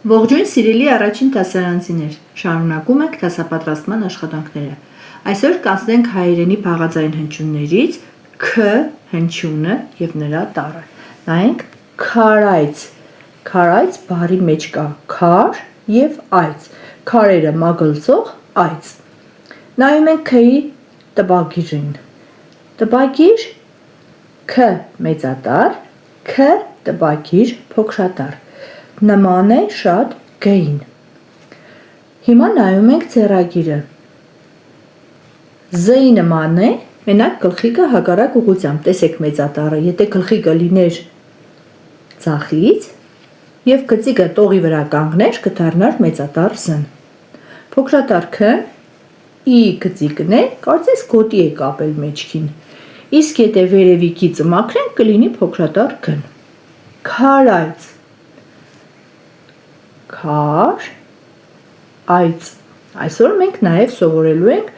Ողջույն սիրելի առաջին դասարանցիներ, շարունակում ենք դասապատրաստման աշխատանքները։ Այսօր կանցնենք հայերենի բաղաձայն հնչյուններից K հնչյունը և նրա տառը։ Նայենք քարայց։ Քարայց բառի մեջ կա քար և այծ։ Քարերը մագլցող այծ։ Նայում ենք K-ի տպագիրին։ Տպագիր K մեծատառ, K տպագիր փոքրատառ։ Նման է շատ G-ին։ Հիմա նայում ենք ձեռագիրը։ Z-ի նման է, մենակ գլխիկը հակառակ ուղղությամբ։ Տեսեք մեծատառը, եթե գլխիկը լիներ ձախից և գծիկը տողի վրա կանգներ, կդառնար մեծատառ Z-ն։ Փոքրատառ K-ն I գծիկն է, կարծես գոտի է կապել մեջքին։ Իսկ եթե վերևիկից մաքրենք, կլինի փոքրատառ G-ն։ Քարայց։ Քար, այծ։ Այսօր մենք նաև սովորելու ենք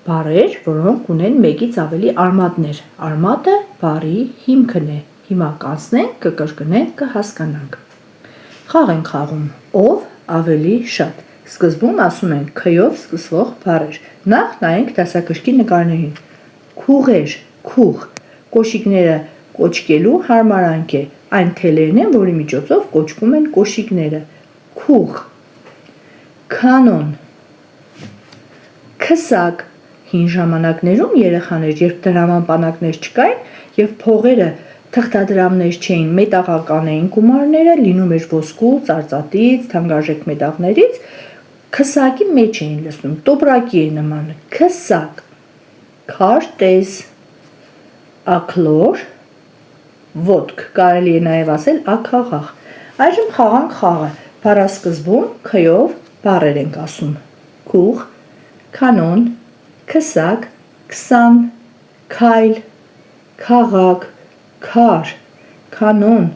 բառեր, որոնք ունեն մեկից ավելի արմատներ։ Արմատը բառի հիմքն է։ Հիմա կանցնենք, կկրկնենք, կհասկանանք։ Խաղ ենք խաղում, ով ավելի շատ։ Սկզբում ասում ենք K-ով սկսվող բառեր։ Նախ նայենք դասագրքի նկարներին։ Քուղեր, քուղ։ Կոշիկները կոչկելու հարմարանք է։ Այն թելերն են, որի միջոցով կոչվում են կոշիկները։ Քուղ, կանոն, քսակ։ Հին ժամանակներում երեխաներ, երբ դրամանպանակներ չկային և փողերը թղթադրամներ չէին, մետաղական էին գումարները, լինում էր ոսկու, ծարծատից, թանկարժեք մետաղներից, քսակի մեջ էին լցնում, տոպրակի է նման, քսակ։ Քարտեզ, աքլոր, ոտք, կարելի է նաև ասել աքաղաղ։ Այժմ խաղանք խաղը։ Բառասկզբում K-ով բառեր ենք ասում։ Քուղ, կանոն, քսակ, քսան, քայլ, քաղաք, քար, կանոն,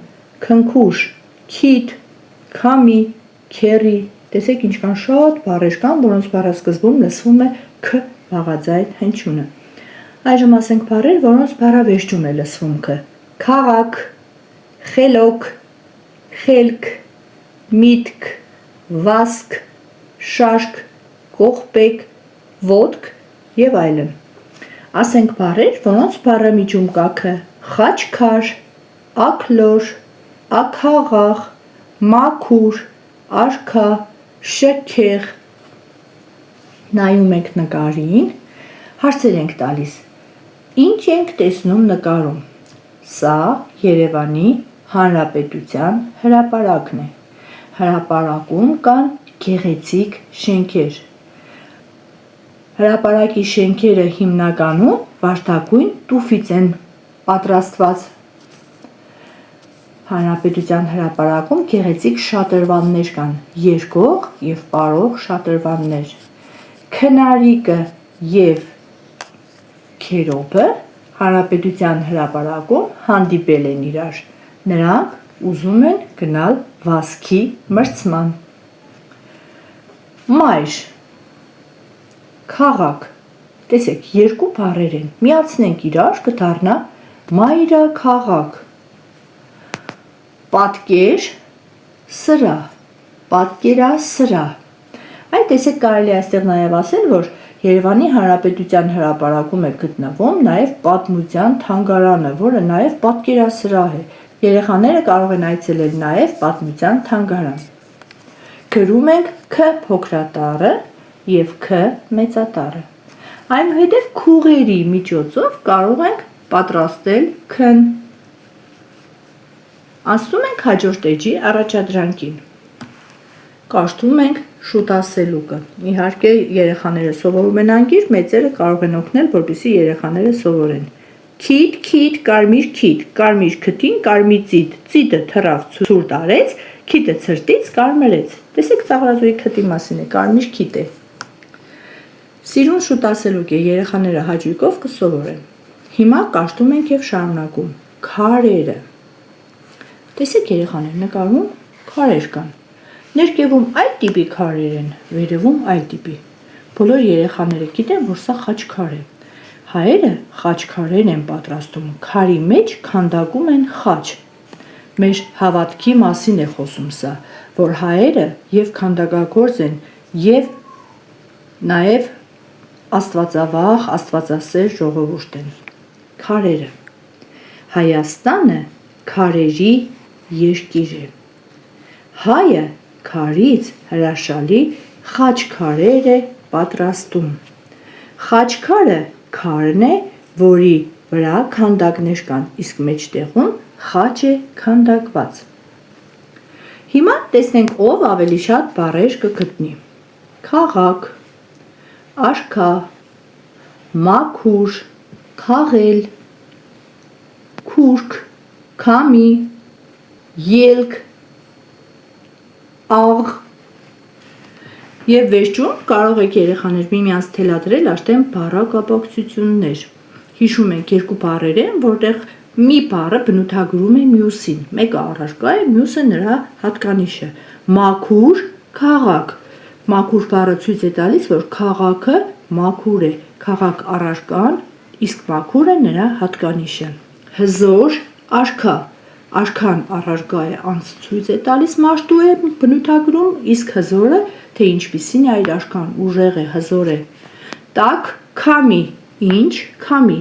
քնքուշ, քիթ, քամի, քերի։ Տեսեք ինչքան շատ բառեր կան, որոնց բառասկզբում լսվում է K բաղաձայն հնչյունը։ Այժմ ասենք բառեր, որոնց բառավերջում է լսվում K։ Քաղաք, խելոք, խելք, միտք, վազք, շարք, կողպեք, ոտք և այլն։ Ասենք բառեր, որոնց բառամիջում կա K։ Խաչքար, աքլոր, աքաղաղ, մաքուր, արքա, շքեղ։ Նայում ենք նկարին, հարցեր ենք տալիս։ Ինչ ենք տեսնում նկարում։ Սա Երևանի Հանրապետության հրապարակն է։ Հրապարակում կան գեղեցիկ շենքեր։ Հրապարակի շենքերը հիմնականում վարդագույն տուֆից են պատրաստված։ Հանրապետության հրապարակում գեղեցիկ շատրվաններ կան, երկող և պարող շատրվաններ։ Քնարիկը և քերոբը Հանրապետության հրապարակում հանդիպել են իրար։ Նրանք ուզում են գնալ վազքի մրցման։ Մայր, քաղաք։ Տեսեք, երկու բառեր են, միացնենք իրար, կդառնա մայրաքաղաք։ Պատկեր, սրահ, պատկերասրահ։ Այ տեսեք, կարելի է այստեղ նաև ասել, որ Երևանի Հանրապետության հրապարակում է գտնվում նաև պատմության թանգարանը, որը նաև պատկերասրահ է։ Երեխաները կարող են այցելել նաև պատմության թանգարան։ Գրում ենք K փոքրատառը և K մեծատառը։ Այնուհետև քուղերի միջոցով կարող ենք պատրաստել K-ն։ Անցնում ենք հաջորդ էջի առաջադրանքին։ Կարդում ենք շուտասելուկը։ Իհարկե երեխաները սովորում են անգիր, մեծերը կարող են օգնել, որպեսզի երեխաները սովորեն։ Քիթ, քիթ, կարմիր քիթ, կարմիր քթին, կարմիր ծիտ, ծիտը թռավ ցուրտ արեց, քիթը ցրտից կարմրեց։ Տեսեք ծաղրազոյի քթի մասին է, կարմիր քիթ է։ Սիրուն շուտասելուկ է, երեխաները հաճույքով կսովորեն։ Հիմա կարդում ենք և շարունակում։ Քարերը։ Տեսեք երեխաներ, նկարում քարեր կան։ Ներքևում այլ տիպի քարեր են, վերևում այլ տիպի։ Բոլոր երեխաները գիտեն, որ սա խաչքար է։ Հայերը խաչքարեր են պատրաստում, քարի մեջ քանդակում են խաչ։ Մեր հավատքի մասին է խոսում սա, որ հայերը եւ քանդակագործ են եւ նաեւ աստվածավախ, աստվածասեր ժողովուրդ են։ Քարերը։ Հայաստանը քարերի երկիր է։ Հայը քարից հրաշալի խաչքարեր է պատրաստում։ Խաչքարը քարն է, որի վրա քանդակներ կան, իսկ մեջտեղում խաչ է քանդակված։ Հիմա տեսնենք ով ավելի շատ բառեր կգտնի։ Քաղաք, արքա, մաքուր, քաղել, քուրք, քամի, ելք, աղ։ Եվ վերջում կարող եք երեխաներ միմյանց թելադրել արդեն բառակապակցություններ։ Հիշում եք երկու բառեր են, որտեղ մի բառը բնութագրում է մյուսին։ Մեկը առարկա է, մյուսը նրա հատկանիշը։ Մաքուր, քաղաք։ Մաքուր բառը ցույց է տալիս, որ քաղաքը մաքուր է, քաղաք առարկան, իսկ մաքուրը նրա հատկանիշը։ Հզոր, արքա։ Արքան առարկա է, անց ցույց է տալիս, մարդու է բնութագրում, իսկ հզորը, թե ինչպիսին է այդ արքան, ուժեղ է, հզոր է։ Տաք, քամի, ինչ, քամի,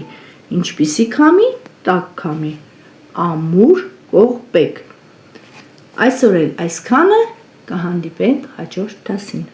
ինչպիսի քամի, տաք քամի, ամուր, կողպեք։ Այսօր էլ այսքանը, կհանդիպենք հաջորդ դասին։